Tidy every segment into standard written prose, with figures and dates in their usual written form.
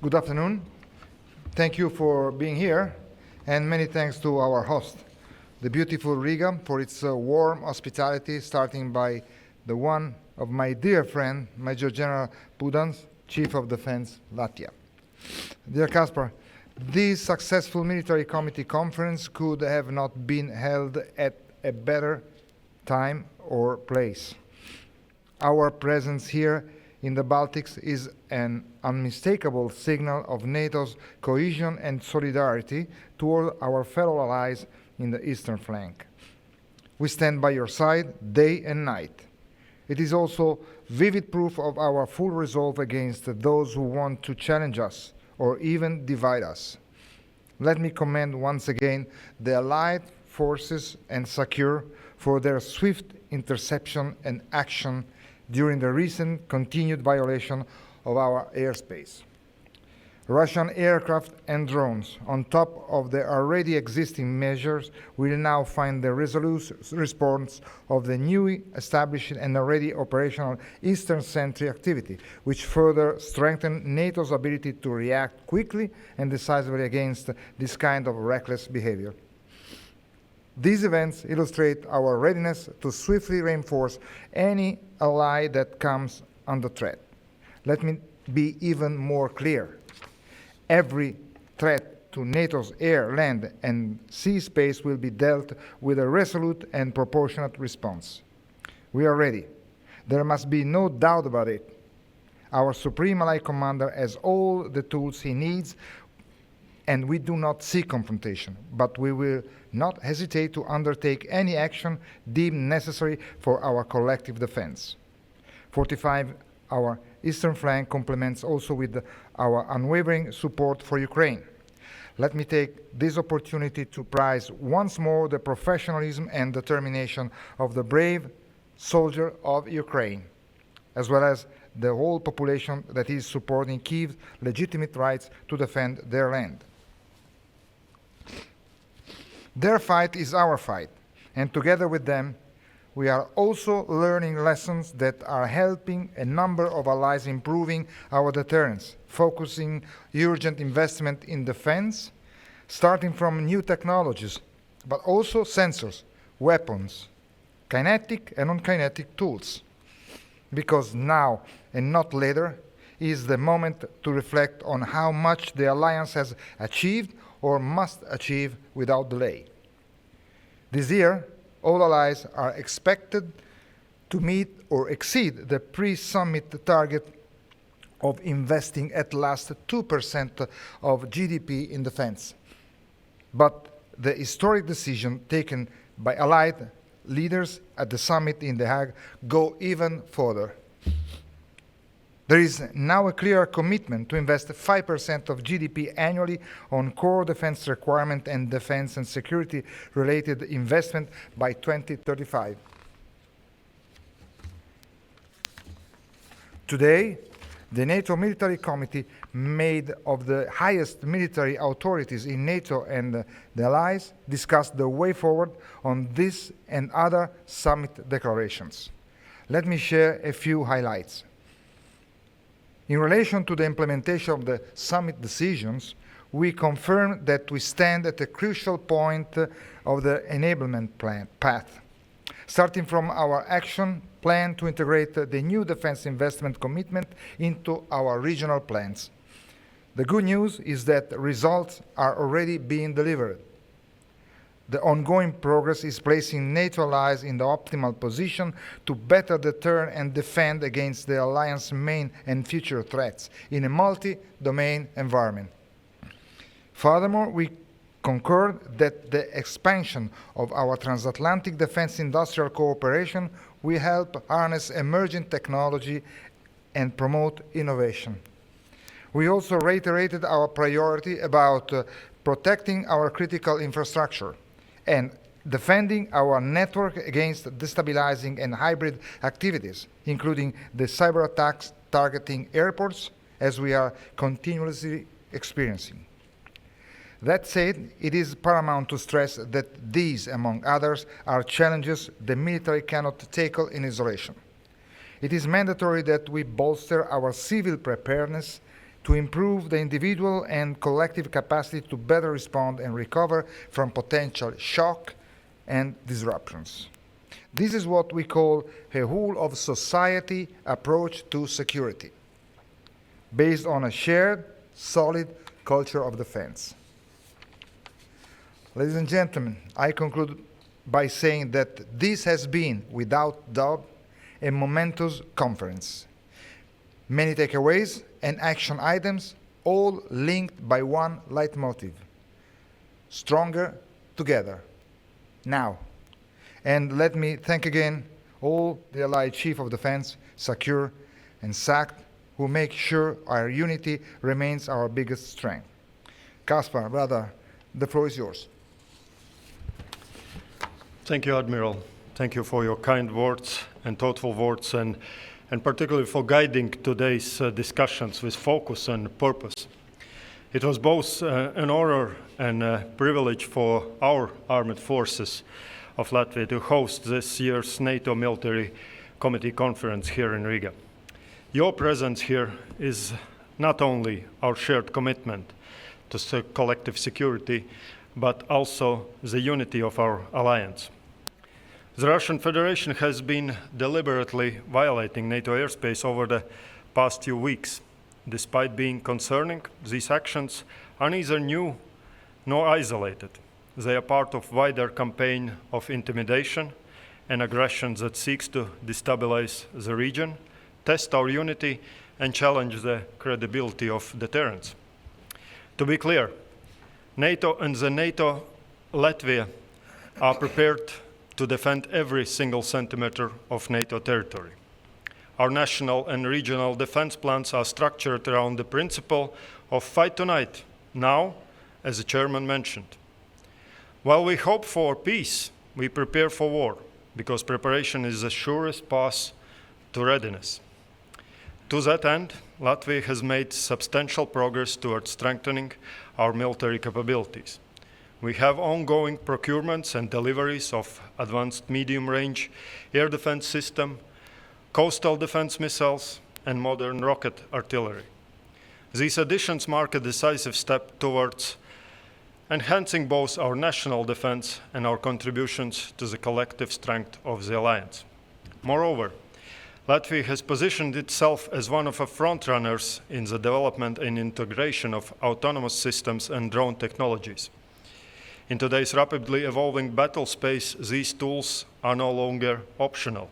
Good afternoon. Thank you for being here, and many thanks to our host, the beautiful Riga, for its warm hospitality, starting by the one of my dear friend, Major General Pudāns, Chief of Defense, Latvia. Dear Kaspar, this successful military committee conference could have not been held at a better time or place. Our presence here in the Baltics is an unmistakable signal of NATO's cohesion and solidarity toward our fellow allies in the eastern flank. We stand by your side day and night. It is also vivid proof of our full resolve against those who want to challenge us or even divide us. Let me commend once again the Allied forces and SECURE for their swift interception and action during the recent continued violation of our airspace. Russian aircraft and drones, on top of the already existing measures, will now find the resolute response of the newly established and already operational Eastern Sentry activity, which further strengthens NATO's ability to react quickly and decisively against this kind of reckless behavior. These events illustrate our readiness to swiftly reinforce any ally that comes under threat. Let me be even more clear. Every threat to NATO's air, land, and sea space will be dealt with a resolute and proportionate response. We are ready. There must be no doubt about it. Our Supreme Allied Commander has all the tools he needs, and we do not seek confrontation, but we will not hesitate to undertake any action deemed necessary for our collective defense. Fortify our eastern flank complements also with our unwavering support for Ukraine. Let me take this opportunity to praise once more the professionalism and determination of the brave soldier of Ukraine, as well as the whole population that is supporting Kyiv's legitimate rights to defend their land. Their fight is our fight, and together with them, we are also learning lessons that are helping a number of allies improving our deterrence, focusing urgent investment in defense, starting from new technologies, but also sensors, weapons, kinetic and non-kinetic tools. Because now, and not later, is the moment to reflect on how much the alliance has achieved or must achieve without delay. This year, all allies are expected to meet or exceed the pre-summit target of investing at least 2% of GDP in defense. But the historic decision taken by allied leaders at the summit in The Hague go even further. There is now a clear commitment to invest 5% of GDP annually on core defense requirement and defense and security-related investment by 2035. Today, the NATO Military Committee, made of the highest military authorities in NATO and the allies, discussed the way forward on this and other summit declarations. Let me share a few highlights. In relation to the implementation of the summit decisions, we confirm that we stand at a crucial point of the enablement path, starting from our action plan to integrate the new defense investment commitment into our regional plans. The good news is that results are already being delivered. The ongoing progress is placing NATO allies in the optimal position to better deter and defend against the alliance's main and future threats in a multi-domain environment. Furthermore, we concur that the expansion of our transatlantic defense industrial cooperation will help harness emerging technology and promote innovation. We also reiterated our priority about protecting our critical infrastructure and defending our network against destabilizing and hybrid activities, including the cyber attacks targeting airports, as we are continuously experiencing. That said, it is paramount to stress that these, among others, are challenges the military cannot tackle in isolation. It is mandatory that we bolster our civil preparedness to improve the individual and collective capacity to better respond and recover from potential shock and disruptions. This is what we call a whole of society approach to security, based on a shared, solid culture of defense. Ladies and gentlemen, I conclude by saying that this has been, without doubt, a momentous conference. Many takeaways and action items, all linked by one leitmotif: stronger together, now. And let me thank again all the Allied Chief of Defense, SACEUR and SACT, who make sure our unity remains our biggest strength. Kaspar, brother, the floor is yours. Thank you, Admiral. Thank you for your kind words and thoughtful words, and particularly for guiding today's discussions with focus and purpose. It was both an honor and a privilege for our armed forces of Latvia to host this year's NATO Military Committee Conference here in Riga. Your presence here is not only our shared commitment to collective security, but also the unity of our alliance. The Russian Federation has been deliberately violating NATO airspace over the past few weeks. Despite being concerning, these actions are neither new nor isolated. They are part of a wider campaign of intimidation and aggression that seeks to destabilize the region, test our unity, and challenge the credibility of deterrence. To be clear, NATO and the NATO Latvia are prepared to defend every single centimeter of NATO territory. Our national and regional defense plans are structured around the principle of fight tonight, now, as the chairman mentioned. While we hope for peace, we prepare for war, because preparation is the surest path to readiness. To that end, Latvia has made substantial progress towards strengthening our military capabilities. We have ongoing procurements and deliveries of advanced medium-range air defense system, coastal defense missiles, and modern rocket artillery. These additions mark a decisive step towards enhancing both our national defense and our contributions to the collective strength of the alliance. Moreover, Latvia has positioned itself as one of the frontrunners in the development and integration of autonomous systems and drone technologies. In today's rapidly evolving battle space, these tools are no longer optional.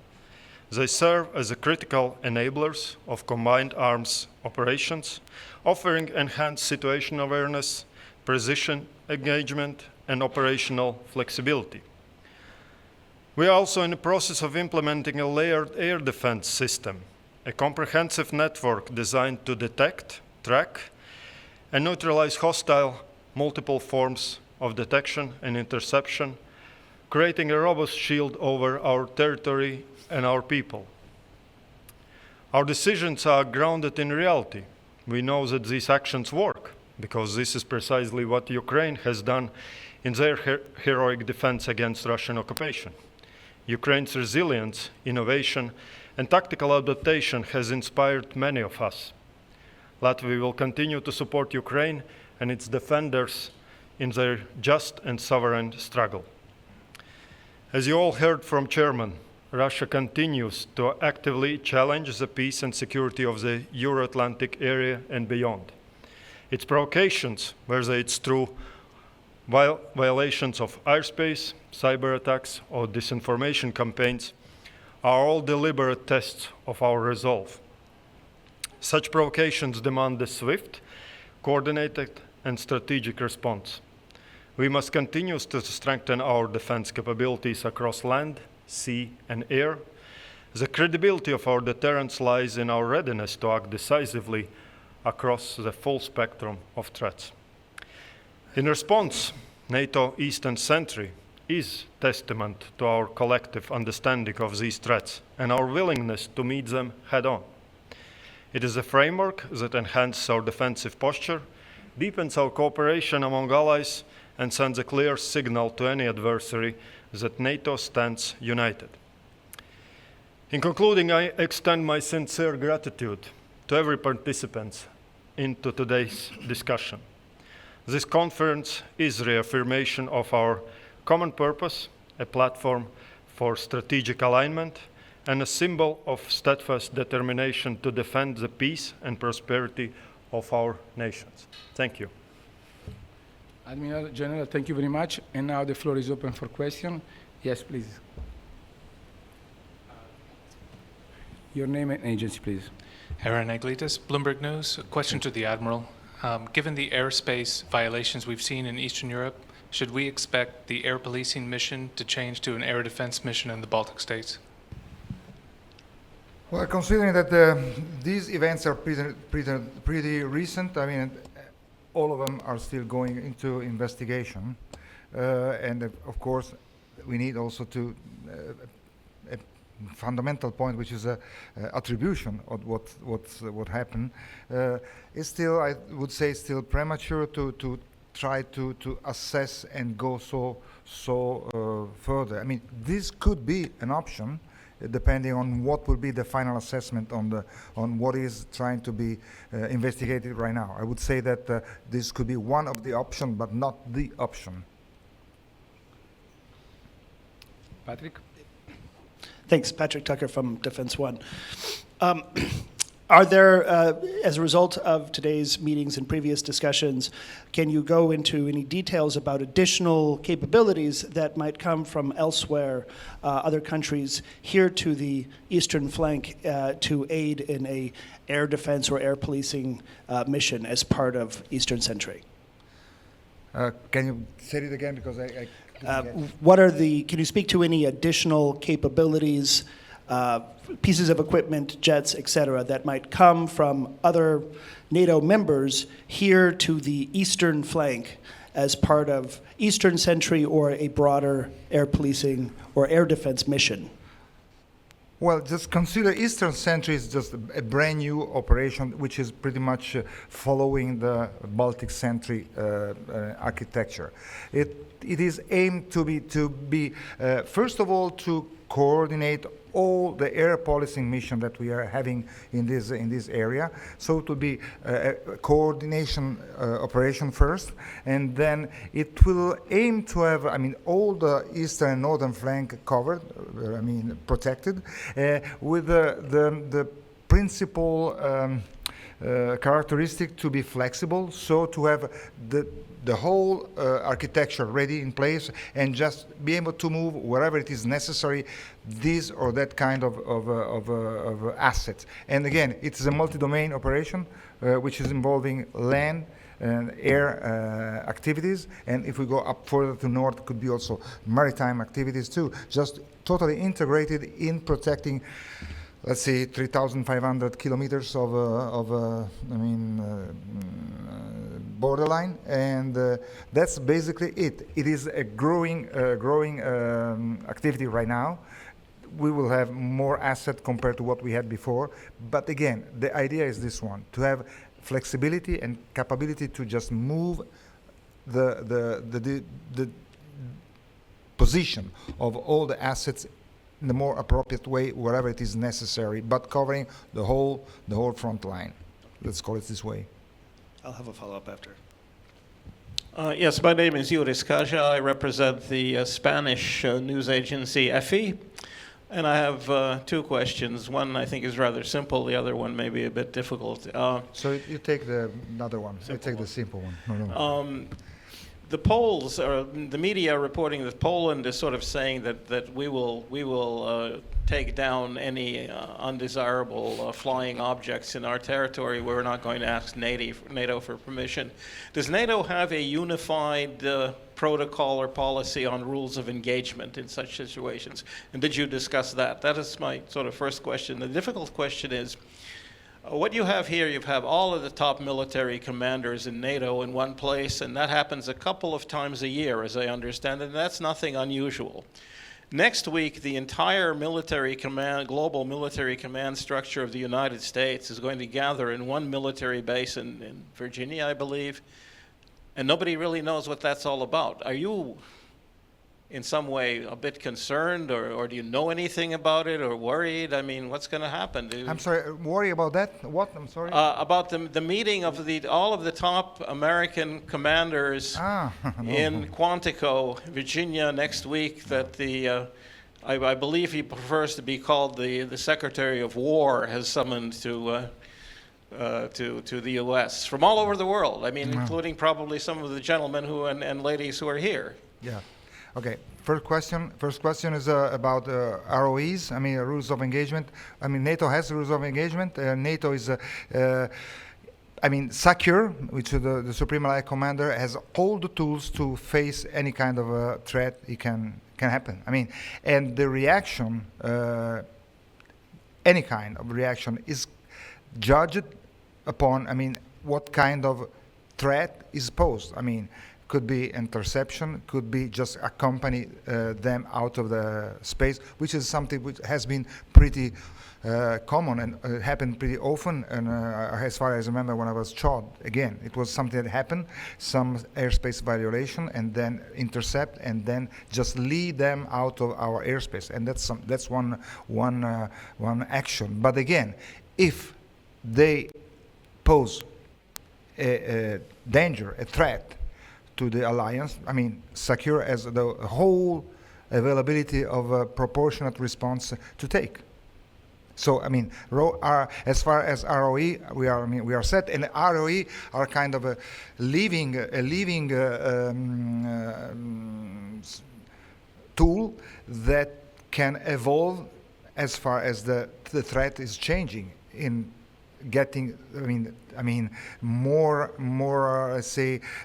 They serve as the critical enablers of combined arms operations, offering enhanced situation awareness, precision engagement, and operational flexibility. We are also in the process of implementing a layered air defense system, a comprehensive network designed to detect, track, and neutralize hostile multiple forms of detection and interception, creating a robust shield over our territory and our people. Our decisions are grounded in reality. We know that these actions work, because this is precisely what Ukraine has done in their heroic defense against Russian occupation. Ukraine's resilience, innovation, and tactical adaptation has inspired many of us. Latvia will continue to support Ukraine and its defenders in their just and sovereign struggle. As you all heard from Chairman, Russia continues to actively challenge the peace and security of the Euro-Atlantic area and beyond. Its provocations, whether it's through violations of airspace, cyber attacks, or disinformation campaigns, are all deliberate tests of our resolve. Such provocations demand a swift, coordinated, and strategic response. We must continue to strengthen our defense capabilities across land, sea, and air. The credibility of our deterrence lies in our readiness to act decisively across the full spectrum of threats. In response, NATO Eastern Sentry is testament to our collective understanding of these threats and our willingness to meet them head-on. It is a framework that enhances our defensive posture, deepens our cooperation among allies, and sends a clear signal to any adversary that NATO stands united. In concluding, I extend my sincere gratitude to every participant into today's discussion. This conference is reaffirmation of our common purpose, a platform for strategic alignment, and a symbol of steadfast determination to defend the peace and prosperity of our nations. Thank you. Admiral, General, thank you very much. And now the floor is open for question. Yes, please. Your name and agency, please. Aaron Aglitas, Bloomberg News. A question to the Admiral. Given the airspace violations we've seen in Eastern Europe, should we expect the air policing mission to change to an air defense mission in the Baltic states? Well, considering that these events are pretty recent, I mean, all of them are still going into investigation. And of course, we need also to a fundamental point, which is attribution of what happened. Is still, I would say, still premature to try to assess and go so further. I mean, this could be an option, depending on what will be the final assessment on what is trying to be investigated right now. I would say that this could be one of the options, but not the option. Patrick? Thanks. Patrick Tucker from Defense One. Are there, as a result of today's meetings and previous discussions, can you go into any details about additional capabilities that might come from elsewhere, other countries, here to the eastern flank to aid in a air defense or air policing mission as part of Eastern Sentry? Can you say it again, because I what are the? Can you speak to any additional capabilities, pieces of equipment, jets, et cetera, that might come from other NATO members here to the eastern flank as part of Eastern Sentry or a broader air policing or air defense mission? Well, just consider Eastern Sentry is just a brand new operation, which is pretty much following the Baltic Sentry architecture. It is aimed to be first of all, to coordinate all the air policing mission that we are having in this area. So it will be a coordination operation first, and then it will aim to have, I mean, all the eastern and northern flank covered, I mean, protected, with the principal characteristic to be flexible, so to have the whole architecture ready in place and just be able to move wherever it is necessary this or that kind of assets. And again, it is a multi-domain operation which is involving land and air activities, and if we go up further to north, it could be also maritime activities too, just totally integrated in protecting, let's say, 3,500 kilometers of borderline, and that's basically it. It is a growing activity right now. We will have more asset compared to what we had before, but again, the idea is this one: to have flexibility and capability to just move the position of all the assets in the more appropriate way wherever it is necessary, but covering the whole front line. Let's call it this way. I'll have a follow-up after. Yes, my name is Yuris Kaja. I represent the Spanish news agency EFI. And I have two questions. One I think is rather simple. The other one may be a bit difficult. So you take the another one. I take the simple one. No. The polls, or the media are reporting that Poland is sort of saying that we will take down any undesirable flying objects in our territory. We're not going to ask NATO for permission. Does NATO have a unified protocol or policy on rules of engagement in such situations? And did you discuss that? That is my sort of first question. The difficult question is, what you have here, you have all of the top military commanders in NATO in one place, and that happens a couple of times a year, as I understand it, and that's nothing unusual. Next week, the entire military command, global military command structure of the United States is going to gather in one military base in Virginia, I believe, and nobody really knows what that's all about. Are you in some way a bit concerned, or do you know anything about it, or worried? I mean, what's going to happen? I'm sorry, worry about that? What? I'm sorry? About the meeting of all of the top American commanders No. in Quantico, Virginia, next week. That I believe he prefers to be called the Secretary of War has summoned to the U.S. from all over the world. I mean, including probably some of the gentlemen and ladies who are here. Yeah. Okay. First question is about ROEs. I mean, rules of engagement. I mean, NATO has rules of engagement. NATO is, SACEUR, which is the Supreme Allied Commander, has all the tools to face any kind of threat it can happen. I mean, and the reaction, any kind of reaction, is judged upon, what kind of threat is posed. I mean, could be interception, could be just accompany them out of the space, which is something which has been pretty common and happened pretty often. And as far as I remember, when I was shot, again, it was something that happened, some airspace violation, and then intercept, and then just lead them out of our airspace. And that's one action. But again, if they pose a danger, a threat to the alliance, SACEUR has the whole availability of a proportionate response to take. So as far as ROE, we are set, and ROE are kind of a living tool that can evolve as far as the threat is changing in getting, more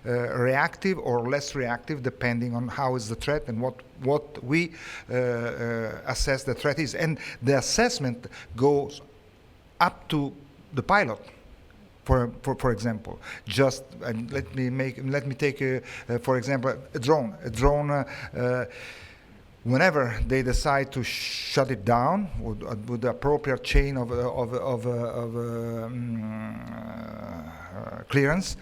reactive or less reactive, depending on how is the threat and what we assess the threat is. And the assessment goes up to the pilot. For example, just let me take for example a drone. Whenever they decide to shut it down with the appropriate chain of clearance,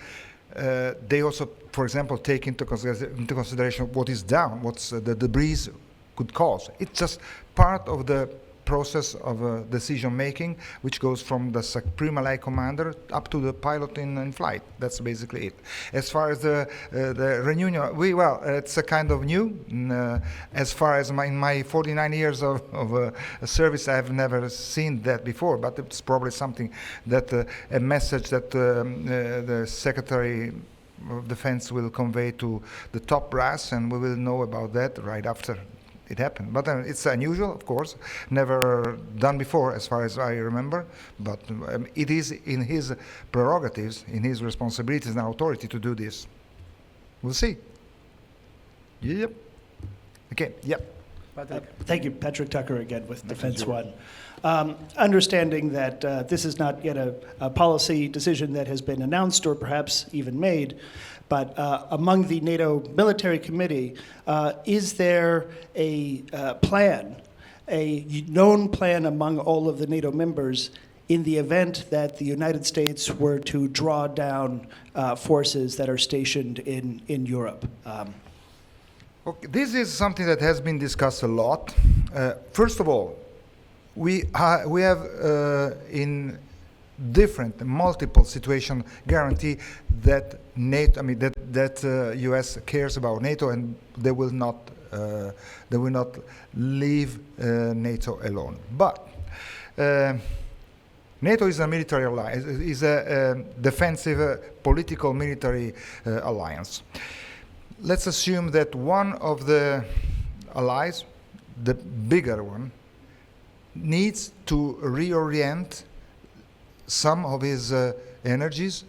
they also, for example, take into consideration what is down, what's the debris could cause. It's just part of the process of decision making, which goes from the Supreme Allied Commander up to the pilot in flight. That's basically it. As far as the reunion, it's a kind of new. As far as in my 49 years of service, I've never seen that before. But it's probably something that a message that the Secretary of Defense will convey to the top brass, and we will know about that right after it happened. But it's unusual, of course, never done before as far as I remember, but it is in his prerogatives, in his responsibilities and authority to do this. We'll see. Yep. Okay, yep. Thank you, Patrick Tucker again with Defense One. Understanding that this is not yet a policy decision that has been announced or perhaps even made, but among the NATO Military Committee, is there a plan, a known plan among all of the NATO members in the event that the United States were to draw down forces that are stationed in Europe? Okay, this is something that has been discussed a lot. First of all, we have in different, multiple situation guarantee that NATO, that U.S. cares about NATO, and they will not leave NATO alone. But NATO is a military alliance, is a defensive, political military alliance. Let's assume that one of the allies, the bigger one, needs to reorient some of his energies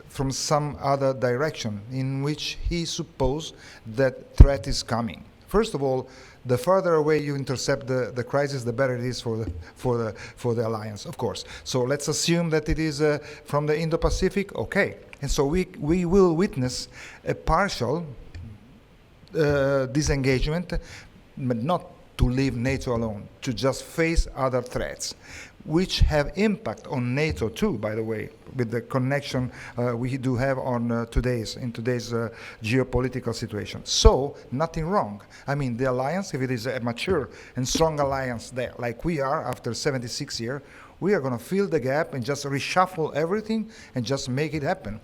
from some other direction in which he supposes that threat is coming. First of all, the further away you intercept the crisis, the better it is for the alliance, of course. So let's assume that it is from the Indo-Pacific. Okay, and so we will witness a partial disengagement, but not to leave NATO alone, to just face other threats. which have impact on NATO too, by the way, with the connection we do have on today's geopolitical situation. So nothing wrong. I mean, the alliance, if it is a mature and strong alliance there, like we are after 76 years, we are going to fill the gap and just reshuffle everything and just make it happen.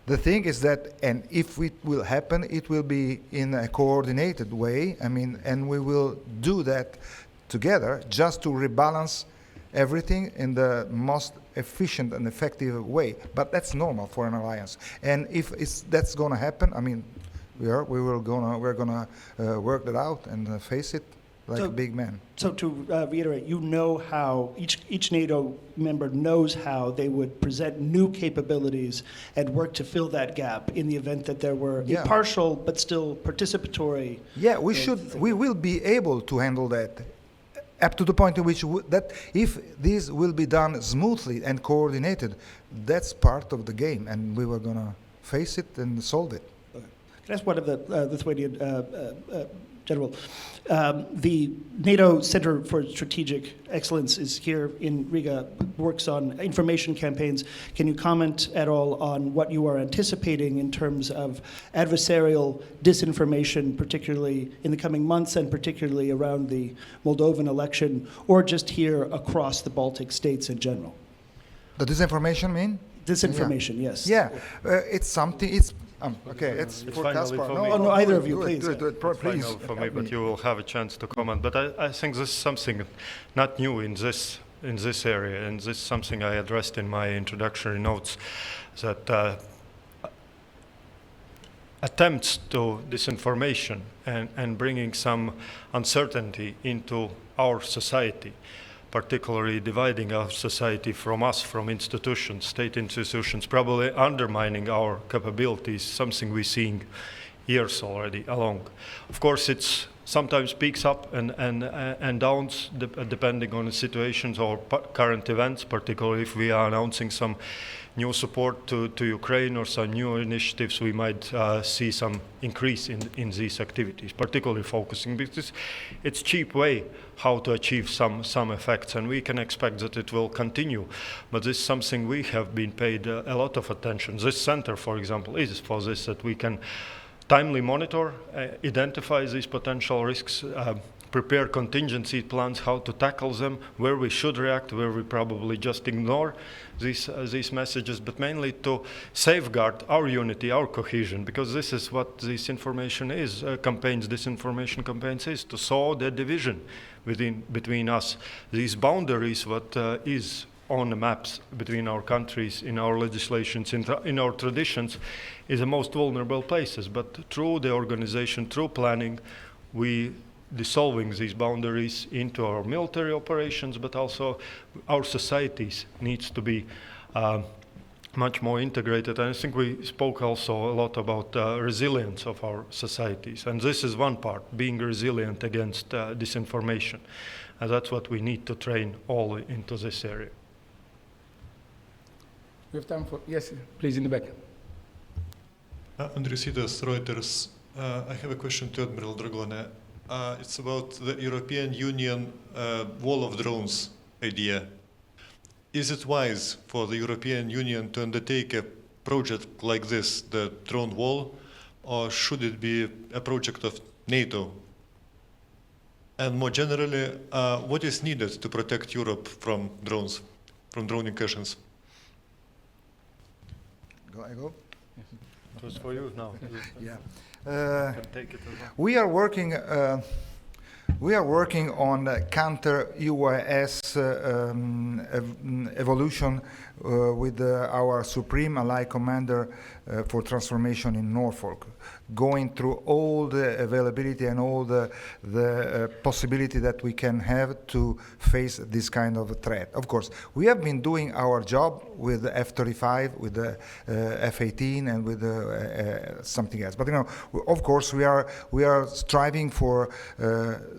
The thing is that, and if it will happen, it will be in a coordinated way. I mean, and we will do that together just to rebalance everything in the most efficient and effective way. But that's normal for an alliance. And if that's going to happen, I mean, we're gonna work that out and face it like a big man. So to reiterate, you know how each NATO member knows how they would present new capabilities and work to fill that gap in the event that there were a partial but still participatory. Yeah, we will be able to handle that up to the point in which that if this will be done smoothly and coordinated, that's part of the game, and we were gonna face it and solve it. Okay. Can I ask one of the Lithuanian General? The NATO Center for Strategic Excellence is here in Riga, works on information campaigns. Can you comment at all on what you are anticipating in terms of adversarial disinformation, particularly in the coming months and particularly around the Moldovan election, or just here across the Baltic states in general? The disinformation mean? Disinformation, yes. Yeah, it's something, okay, it's for finally Kaspar. for No, me. Oh, no, either of you, do it, please. do it, please. Final for me, but you will have a chance to comment. But I think this is something not new in this area, and this is something I addressed in my introductory notes, that attempts to disinformation and bringing some uncertainty into our society, particularly dividing our society from us, from institutions, state institutions, probably undermining our capabilities, something we're seeing years already along. Of course, it's sometimes peaks up and downs depending on the situations or current events, particularly if we are announcing some new support to Ukraine or some new initiatives, we might see some increase in these activities, particularly focusing, because it's cheap way how to achieve some effects, and we can expect that it will continue. But this is something we have been paid a lot of attention. This center, for example, is for this, that we can timely monitor, identify these potential risks, prepare contingency plans, how to tackle them, where we should react, where we probably just ignore these messages, but mainly to safeguard our unity, our cohesion, because this is what this information is, disinformation campaigns is, to sow the division between us. These boundaries, what is on the maps between our countries, in our legislations, in our traditions, is the most vulnerable places. But through the organization, through planning, we dissolving these boundaries into our military operations, but also our societies needs to be much more integrated. And I think we spoke also a lot about resilience of our societies. And this is one part, being resilient against disinformation. And that's what we need to train all into this area. We have time for, yes, please, in the back. Andriusitas, Reuters. I have a question to Admiral Dragone. It's about the European Union wall of drones idea. Is it wise for the European Union to undertake a project like this, the drone wall, or should it be a project of NATO? And more generally, what is needed to protect Europe from drones, from drone incursions? I go? It was for you now. Yeah. Can take it as well. We are working on counter-UAS evolution with our Supreme Allied Commander for Transformation in Norfolk, going through all the availability and all the possibility that we can have to face this kind of a threat. Of course, we have been doing our job with the F-35, with the F-18, and with something else. But you know, of course, we are striving for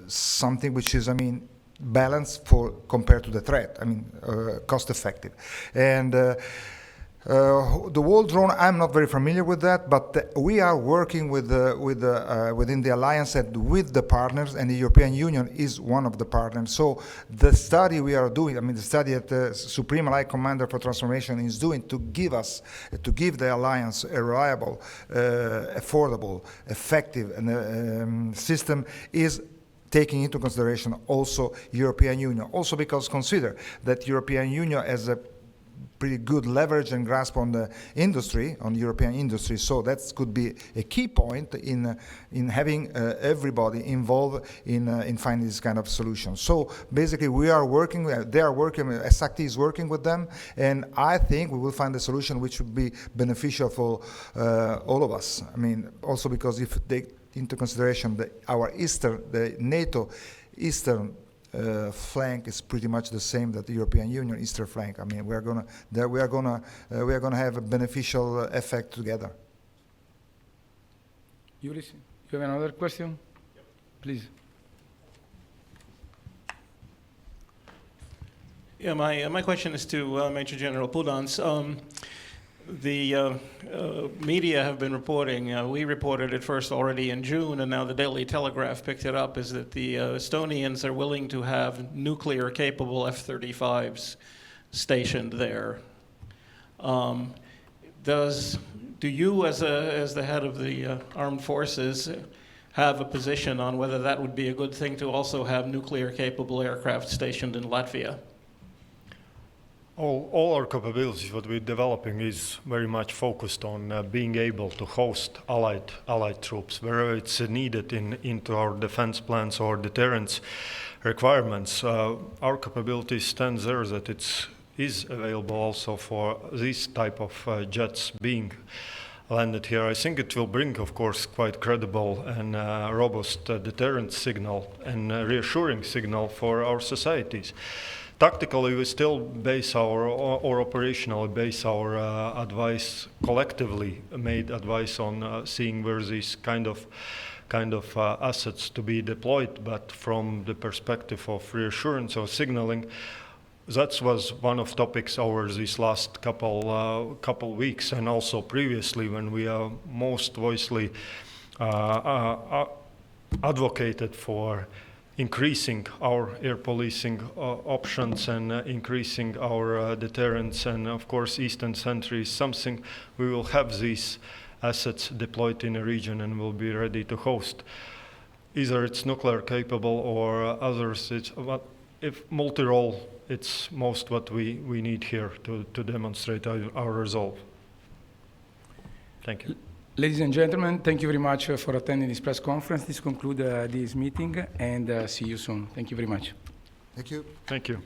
something which is, I mean, balanced compared to the threat. I mean, cost effective, and The wall drone, I'm not very familiar with that, but we are working within the alliance and with the partners, and the European Union is one of the partners. So the study we are doing, I mean, the study that the Supreme Allied Commander for Transformation is doing to give the alliance a reliable, affordable, effective and system is taking into consideration also European Union. Also because consider that European Union has a pretty good leverage and grasp on the industry, on European industry. So that could be a key point in having everybody involved in finding this kind of solution. So basically, we are working. They are working. SACT is working with them, and I think we will find a solution which would be beneficial for all of us. I mean, also because if they take into consideration the NATO eastern flank is pretty much the same that the European Union eastern flank. I mean, we are gonna have a beneficial effect together. Yuris, you have another question? Yep. Please. Yeah, my question is to Major General Pudāns. The media have been reporting, we reported it first already in June, and now the Daily Telegraph picked it up, is that the Estonians are willing to have nuclear-capable F-35s stationed there. Do you, as the head of the armed forces, have a position on whether that would be a good thing to also have nuclear-capable aircraft stationed in Latvia? All our capabilities, what we're developing, is very much focused on being able to host allied troops wherever it's needed into our defense plans or deterrence requirements. Our capability stands there that it is available also for these type of jets being landed here. I think it will bring, of course, quite credible and robust deterrent signal and reassuring signal for our societies. Tactically, we still base or operationally base our advice, collectively made advice on seeing where these kind of assets to be deployed. But from the perspective of reassurance or signaling, that was one of topics over these last couple weeks, and also previously when we are most voicely advocated for increasing our air policing options and increasing our deterrence, and of course Eastern Sentry is something we will have these assets deployed in a region and will be ready to host. Either it's nuclear capable or others, if multi-role, it's most what we need here to demonstrate our resolve. Thank you. Ladies and gentlemen, thank you very much for attending this press conference. This concludes this meeting, and see you soon. Thank you very much. Thank you. Thank you.